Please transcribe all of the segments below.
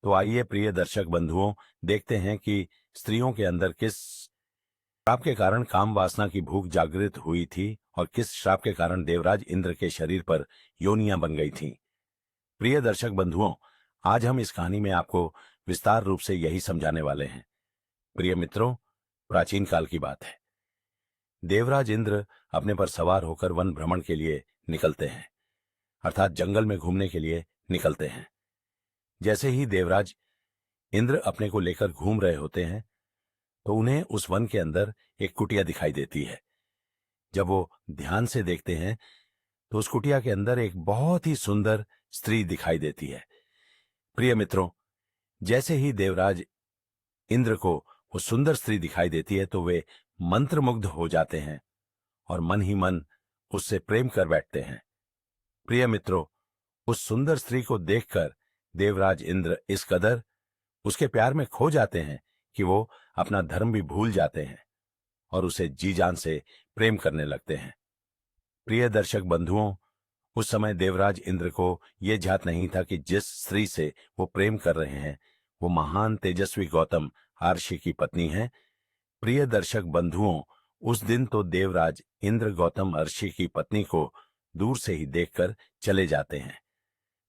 तो आइए प्रिय दर्शक बंधुओं, देखते हैं कि स्त्रियों के अंदर किस श्राप के कारण काम वासना की भूख जागृत हुई थी और किस श्राप के कारण देवराज इंद्र के शरीर पर योनियां बन गई थीं। प्रिय दर्शक बंधुओं, आज हम इस कहानी में आपको विस्तार रूप से यही समझाने वाले हैं। प्रिय मित्रों, प्राचीन काल की बात है। देवराज इंद्र अपने पर सवार होकर वन भ्रमण के लिए निकलते हैं, अर्थात जंगल में घूमने के लिए निकलते हैं। जैसे ही देवराज इंद्र अपने को लेकर घूम रहे होते हैं तो उन्हें उस वन के अंदर एक कुटिया दिखाई देती है। जब वो ध्यान से देखते हैं तो उस कुटिया के अंदर एक बहुत ही सुंदर स्त्री दिखाई देती है। प्रिय मित्रों, जैसे ही देवराज इंद्र को वो सुंदर स्त्री दिखाई देती है तो वे मंत्रमुग्ध हो जाते हैं और मन ही मन उससे प्रेम कर बैठते हैं। प्रिय मित्रों, उस सुंदर स्त्री को देखकर देवराज इंद्र इस कदर उसके प्यार में खो जाते हैं कि वो अपना धर्म भी भूल जाते हैं और उसे जी जान से प्रेम करने लगते हैं। प्रिय दर्शक बंधुओं, उस समय देवराज इंद्र को यह ज्ञात नहीं था कि जिस स्त्री से वो प्रेम कर रहे हैं वो महान तेजस्वी गौतम आर्षि की पत्नी है। प्रिय दर्शक बंधुओं, उस दिन तो देवराज इंद्र गौतम अर्षि की पत्नी को दूर से ही देखकर चले जाते हैं,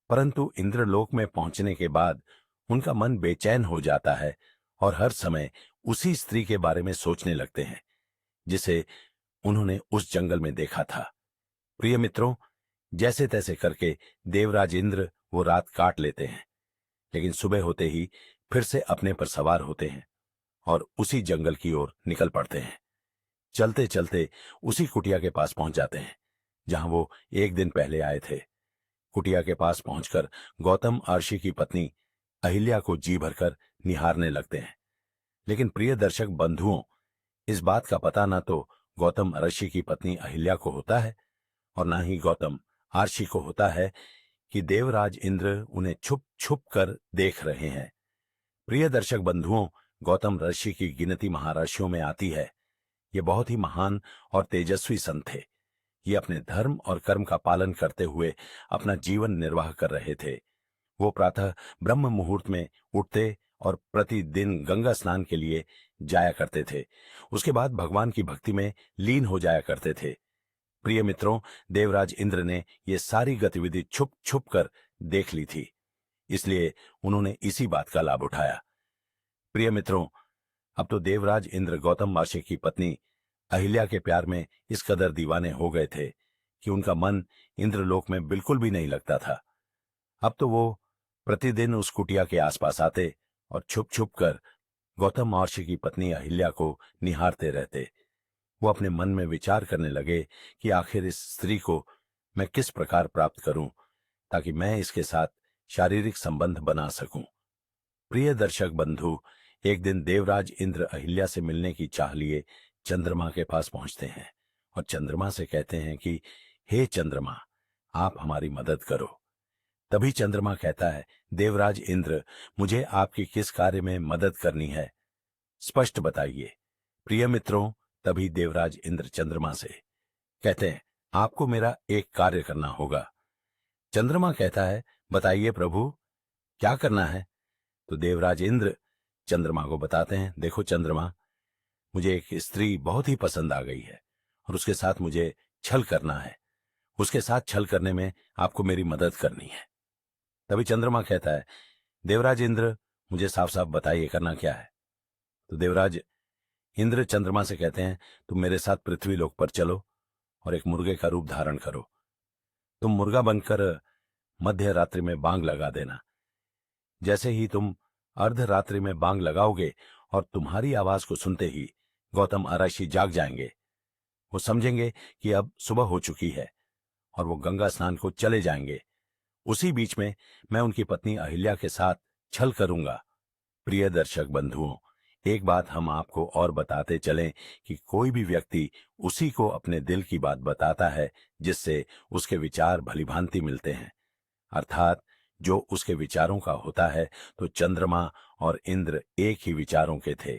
परंतु इंद्रलोक में पहुंचने के बाद उनका मन बेचैन हो जाता है और हर समय उसी स्त्री के बारे में सोचने लगते हैं जिसे उन्होंने उस जंगल में देखा था। प्रिय मित्रों, जैसे तैसे करके देवराज इंद्र वो रात काट लेते हैं, लेकिन सुबह होते ही फिर से अपने पर सवार होते हैं और उसी जंगल की ओर निकल पड़ते हैं। चलते चलते उसी कुटिया के पास पहुंच जाते हैं जहां वो एक दिन पहले आए थे। कुटिया के पास पहुंचकर गौतम आर्षि की पत्नी अहिल्या को जी भरकर निहारने लगते हैं। लेकिन प्रिय दर्शक बंधुओं, इस बात का पता ना तो गौतम आर्षि की पत्नी अहिल्या को होता है और ना ही गौतम आर्षि को होता है कि देवराज इंद्र उन्हें छुप छुप कर देख रहे हैं। प्रिय दर्शक बंधुओं, गौतम ऋषि की गिनती महाऋषियों में आती है। ये बहुत ही महान और तेजस्वी संत थे। ये अपने धर्म और कर्म का पालन करते हुए अपना जीवन निर्वाह कर रहे थे। वो प्रातः ब्रह्म मुहूर्त में उठते और प्रतिदिन गंगा स्नान के लिए जाया करते थे। उसके बाद भगवान की भक्ति में लीन हो जाया करते थे। प्रिय मित्रों, देवराज इंद्र ने ये सारी गतिविधि छुप छुप कर देख ली थी, इसलिए उन्होंने इसी बात का लाभ उठाया। प्रिय मित्रों, अब तो देवराज इंद्र गौतम ऋषि की पत्नी अहिल्या के प्यार में इस कदर दीवाने हो गए थे कि उनका मन इंद्रलोक में बिल्कुल भी नहीं लगता था। अब तो वो प्रतिदिन उस कुटिया के आसपास आते और छुप छुप कर गौतम महर्षि की पत्नी अहिल्या को निहारते रहते। वो अपने मन में विचार करने लगे कि आखिर इस स्त्री को मैं किस प्रकार प्राप्त करूं ताकि मैं इसके साथ शारीरिक संबंध बना सकूं। प्रिय दर्शक बंधु, एक दिन देवराज इंद्र अहिल्या से मिलने की चाह लिए चंद्रमा के पास पहुंचते हैं और चंद्रमा से कहते हैं कि हे चंद्रमा, आप हमारी मदद करो। तभी चंद्रमा कहता है, देवराज इंद्र, मुझे आपकी किस कार्य में मदद करनी है, स्पष्ट बताइए। प्रिय मित्रों, तभी देवराज इंद्र चंद्रमा से कहते हैं, आपको मेरा एक कार्य करना होगा। चंद्रमा कहता है, बताइए प्रभु, क्या करना है। तो देवराज इंद्र चंद्रमा को बताते हैं, देखो चंद्रमा, मुझे एक स्त्री बहुत ही पसंद आ गई है और उसके साथ मुझे छल करना है। उसके साथ छल करने में आपको मेरी मदद करनी है। तभी चंद्रमा कहता है, देवराज इंद्र, मुझे साफ साफ बताइए करना क्या है। तो देवराज इंद्र चंद्रमा से कहते हैं, तुम मेरे साथ पृथ्वी लोक पर चलो और एक मुर्गे का रूप धारण करो। तुम मुर्गा बनकर मध्य रात्रि में बांग लगा देना। जैसे ही तुम अर्धरात्रि में बांग लगाओगे और तुम्हारी आवाज को सुनते ही गौतम आर्षि जाग जाएंगे। वो समझेंगे कि अब सुबह हो चुकी है और वो गंगा स्नान को चले जाएंगे। उसी बीच में मैं उनकी पत्नी अहिल्या के साथ छल करूंगा। प्रिय दर्शक बंधुओं, एक बात हम आपको और बताते चलें कि कोई भी व्यक्ति उसी को अपने दिल की बात बताता है जिससे उसके विचार भलीभांति मिलते हैं, अर्थात जो उसके विचारों का होता है। तो चंद्रमा और इंद्र एक ही विचारों के थे,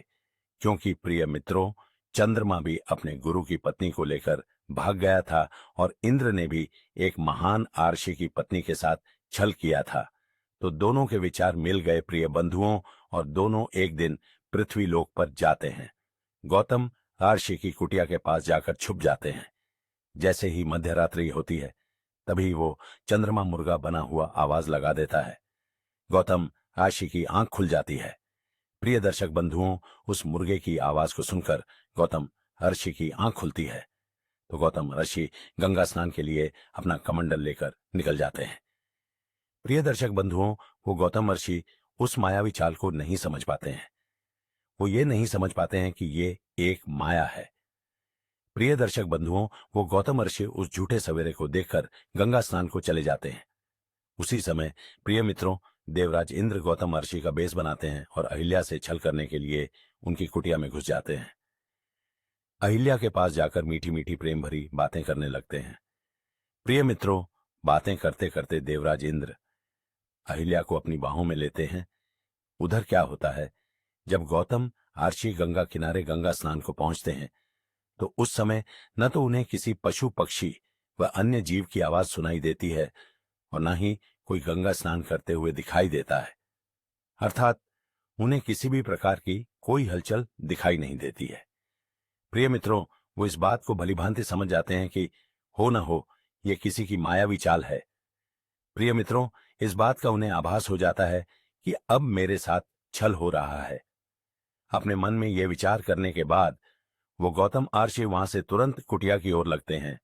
क्योंकि प्रिय मित्रों, चंद्रमा भी अपने गुरु की पत्नी को लेकर भाग गया था और इंद्र ने भी एक महान आर्षि की पत्नी के साथ छल किया था। तो दोनों के विचार मिल गए प्रिय बंधुओं, और दोनों एक दिन पृथ्वी लोक पर जाते हैं। गौतम महर्षि की कुटिया के पास जाकर छुप जाते हैं। जैसे ही मध्यरात्रि होती है, तभी वो चंद्रमा मुर्गा बना हुआ आवाज लगा देता है। गौतम महर्षि की आंख खुल जाती है। प्रिय दर्शक बंधुओं, उस मुर्गे की आवाज को सुनकर गौतम महर्षि की आंख खुलती है। तो गौतम महर्षि गंगा स्नान के लिए अपना कमंडल लेकर निकल जाते हैं। प्रिय दर्शक बंधुओं, वो गौतम महर्षि उस मायावी चाल को नहीं समझ पाते हैं। वो ये नहीं समझ पाते हैं कि ये एक माया है। प्रिय दर्शक बंधुओं, वो गौतम महर्षि उस झूठे सवेरे को देखकर गंगा स्नान को चले जाते हैं। उसी समय प्रिय मित्रों, देवराज इंद्र गौतम महर्षि का बेस बनाते हैं और अहिल्या से छल करने के लिए उनकी कुटिया में घुस जाते हैं। अहिल्या के पास जाकर मीठी मीठी प्रेम भरी बातें करने लगते हैं। प्रिय मित्रों, बातें करते करते देवराज इंद्र अहिल्या को अपनी बाहों में लेते हैं। उधर क्या होता है, जब गौतम महर्षि गंगा किनारे गंगा स्नान को पहुंचते हैं, तो उस समय न तो उन्हें किसी पशु पक्षी व अन्य जीव की आवाज सुनाई देती है और न ही कोई गंगा स्नान करते हुए दिखाई देता है। अर्थात उन्हें किसी भी प्रकार की कोई हलचल दिखाई नहीं देती है। प्रिय मित्रों, वो इस बात को भलीभांति समझ जाते हैं कि हो न हो ये किसी की मायावी चाल है। प्रिय मित्रों, इस बात का उन्हें आभास हो जाता है कि अब मेरे साथ छल हो रहा है। अपने मन में यह विचार करने के बाद वो गौतम महर्षि वहां से तुरंत कुटिया की ओर लगते हैं।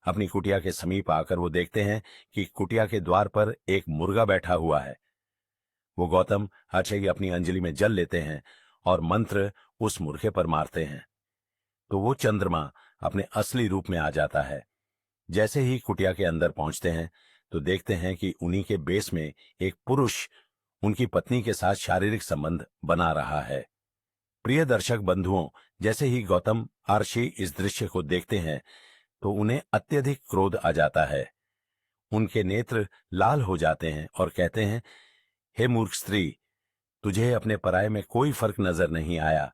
अपनी कुटिया के समीप आकर वो देखते हैं कि कुटिया के द्वार पर एक मुर्गा बैठा हुआ है। वो गौतम महर्षि अपनी अंजलि में जल लेते हैं और मंत्र उस मुर्गे पर मारते हैं, तो वो चंद्रमा अपने असली रूप में आ जाता है। जैसे ही कुटिया के अंदर पहुंचते हैं, तो देखते हैं कि उन्हीं के बेस में एक पुरुष उनकी पत्नी के साथ शारीरिक संबंध बना रहा है। प्रिय दर्शक बंधुओं, जैसे ही गौतम महर्षि इस दृश्य को देखते हैं, तो उन्हें अत्यधिक क्रोध आ जाता है। उनके नेत्र लाल हो जाते हैं और कहते हैं, हे मूर्ख स्त्री, तुझे अपने पराये में कोई फर्क नजर नहीं आया।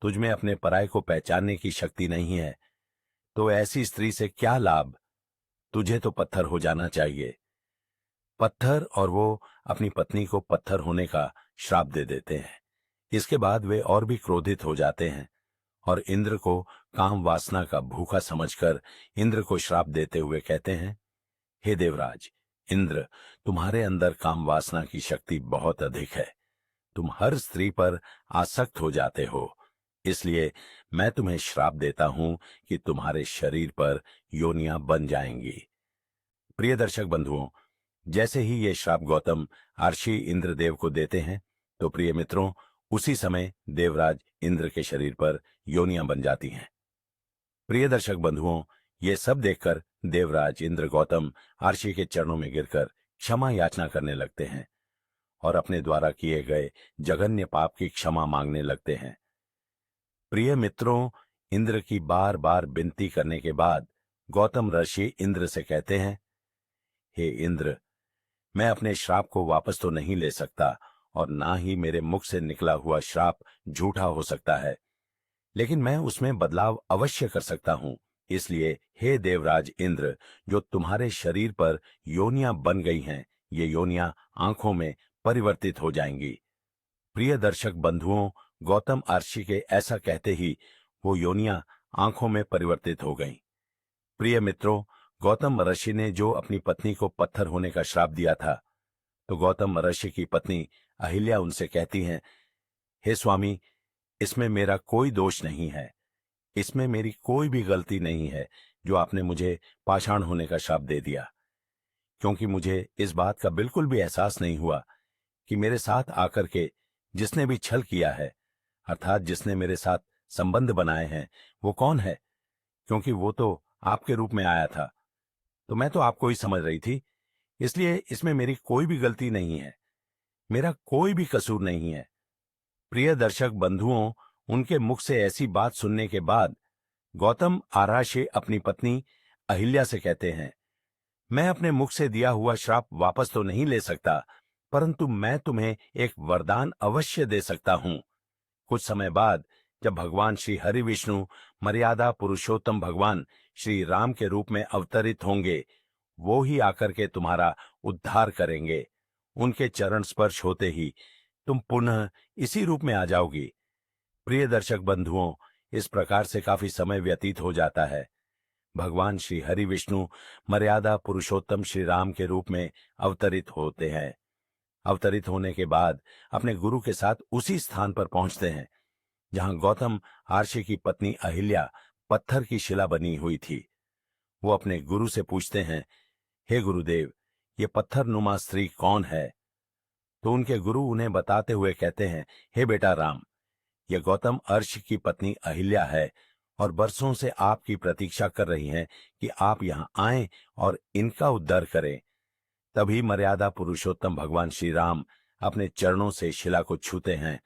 तुझ में अपने पराये को पहचानने की शक्ति नहीं है, तो ऐसी स्त्री से क्या लाभ। तुझे तो पत्थर हो जाना चाहिए। पत्थर, और वो अपनी पत्नी को पत्थर होने का श्राप दे देते हैं। इसके बाद वे और भी क्रोधित हो जाते हैं और इंद्र को काम वासना का भूखा समझकर इंद्र को श्राप देते हुए कहते हैं, हे देवराज इंद्र, तुम्हारे अंदर काम वासना की शक्ति बहुत अधिक है। तुम हर स्त्री पर आसक्त हो जाते हो, इसलिए मैं तुम्हें श्राप देता हूं कि तुम्हारे शरीर पर योनियां बन जाएंगी। प्रिय दर्शक बंधुओं, जैसे ही ये श्राप गौतम महर्षि इंद्रदेव को देते हैं, तो प्रिय मित्रों, उसी समय देवराज इंद्र के शरीर पर योनियां बन जाती हैं। प्रिय दर्शक बंधुओं, ये सब देखकर देवराज इंद्र गौतम महर्षि के चरणों में गिरकर क्षमा याचना करने लगते हैं और अपने द्वारा किए गए जघन्य पाप की क्षमा मांगने लगते हैं। प्रिय मित्रों, इंद्र की बार बार विनती करने के बाद गौतम ऋषि इंद्र से कहते हैं, हे इंद्र, मैं अपने श्राप को वापस तो नहीं ले सकता और ना ही मेरे मुख से निकला हुआ श्राप झूठा हो सकता है, लेकिन मैं उसमें बदलाव अवश्य कर सकता हूं। इसलिए हे देवराज इंद्र, जो तुम्हारे शरीर पर योनियां बन गई हैं, ये योनियां आंखों में परिवर्तित हो जाएंगी। प्रिय दर्शक बंधुओं, गौतम महर्षि के ऐसा कहते ही वो योनियां आंखों में परिवर्तित हो गईं। प्रिय मित्रों, गौतम महर्षि ने जो अपनी पत्नी को पत्थर होने का श्राप दिया था, तो गौतम महर्षि की पत्नी अहिल्या उनसे कहती हैं, हे स्वामी, इसमें मेरा कोई दोष नहीं है, इसमें मेरी कोई भी गलती नहीं है जो आपने मुझे पाषाण होने का श्राप दे दिया, क्योंकि मुझे इस बात का बिल्कुल भी एहसास नहीं हुआ कि मेरे साथ आकर के जिसने भी छल किया है, अर्थात जिसने मेरे साथ संबंध बनाए हैं, वो कौन है, क्योंकि वो तो आपके रूप में आया था, तो मैं तो आपको ही समझ रही थी। इसलिए इसमें मेरी कोई भी गलती नहीं है, मेरा कोई भी कसूर नहीं है। प्रिय दर्शक बंधुओं, उनके मुख से ऐसी बात सुनने के बाद गौतम महर्षि अपनी पत्नी अहिल्या से कहते हैं, मैं अपने मुख से दिया हुआ श्राप वापस तो नहीं ले सकता, परंतु मैं तुम्हें एक वरदान अवश्य दे सकता हूं। कुछ समय बाद जब भगवान श्री हरि विष्णु मर्यादा पुरुषोत्तम भगवान श्री राम के रूप में अवतरित होंगे, वो ही आकर के तुम्हारा उद्धार करेंगे उनके चरण स्पर्श होते ही तुम पुनः इसी रूप में आ जाओगी। प्रिय दर्शक बंधुओं, इस प्रकार से काफी समय व्यतीत हो जाता है। भगवान श्री हरि विष्णु मर्यादा पुरुषोत्तम श्री राम के रूप में अवतरित होते हैं। अवतरित होने के बाद अपने गुरु के साथ उसी स्थान पर पहुंचते हैं जहां गौतम आर्षि की पत्नी अहिल्या पत्थर की शिला बनी हुई थी। वो अपने गुरु से पूछते हैं, हे गुरुदेव, ये पत्थर नुमा स्त्री कौन है? तो उनके गुरु उन्हें बताते हुए कहते हैं, हे बेटा राम, ये गौतम अर्ष की पत्नी अहिल्या है और बरसों से आपकी प्रतीक्षा कर रही हैं कि आप यहां आएं और इनका उद्धार करें। तभी मर्यादा पुरुषोत्तम भगवान श्री राम अपने चरणों से शिला को छूते हैं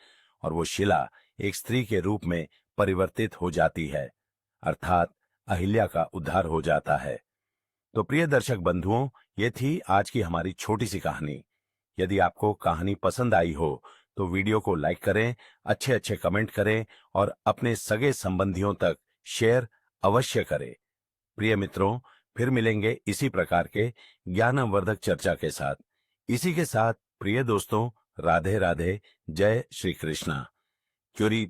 और वो शिला एक स्त्री के रूप में परिवर्तित हो जाती है, अर्थात अहिल्या का उद्धार हो जाता है। तो प्रिय दर्शक बंधुओं, ये थी आज की हमारी छोटी सी कहानी। यदि आपको कहानी पसंद आई हो तो वीडियो को लाइक करें, अच्छे अच्छे कमेंट करें और अपने सगे संबंधियों तक शेयर अवश्य करें। प्रिय मित्रों, फिर मिलेंगे इसी प्रकार के ज्ञानवर्धक चर्चा के साथ। इसी के साथ प्रिय दोस्तों, राधे राधे, जय श्री कृष्णा। क्योरी